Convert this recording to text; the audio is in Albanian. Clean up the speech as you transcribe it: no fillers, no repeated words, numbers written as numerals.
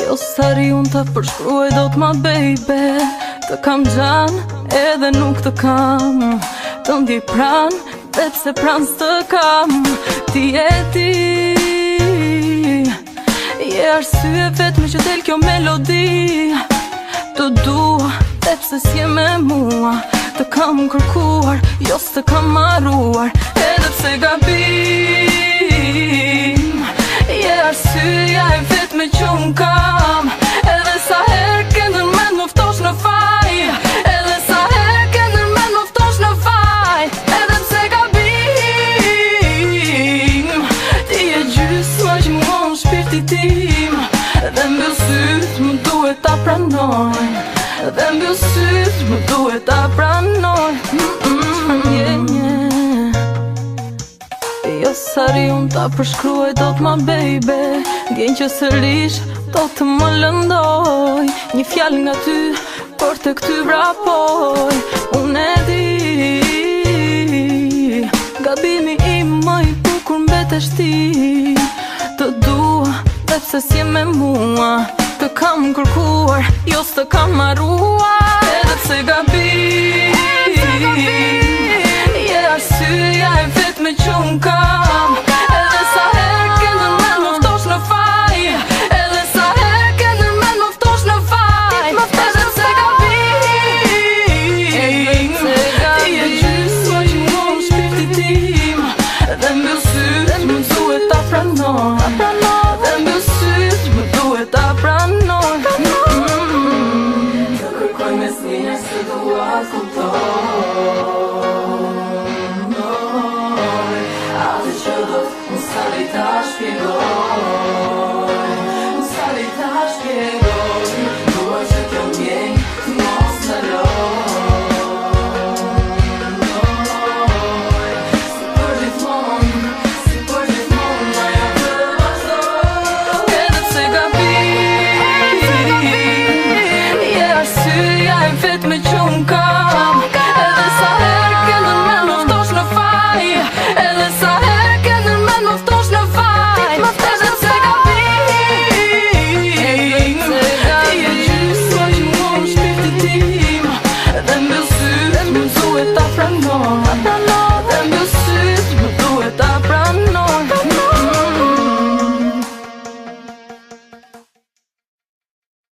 Jo sari unë të përshkruaj do t'ma baby. Të kam gjan edhe nuk të kam, të ndjej pran dhe pse pran s'të kam. Ti e ti je arsye vetme që del kjo melodi. Të dua dhe pse s'je me mua, të kam kërkuar, jo s'të kam marruar. Edhe pse gabim je arsyeja e vetme që unë kam. Edhe sa herë ke ndërmend më ftosh në faj, edhe sa herë ke ndërmend më ftosh në faj. Edhe pse gabim ti je gjysma që mon shpirti tim. Dhe mbyll syt më duhet ta pranoj, dhe mbyll syt më duhet ta pranoj. Jo sari unë ta përshkruaj do t'ma baby. Ndjen që sërish do të më lëndoj, një fjallë nga ty por të këty vrapoj. Unë e di gabimi im më i bukur mbetesh ti. Të dua dhe pse s'je me mua, të kam kërkuar, jo s'të kam marruar. Edhe pse gabim je arsyeja e vetme që unë kam.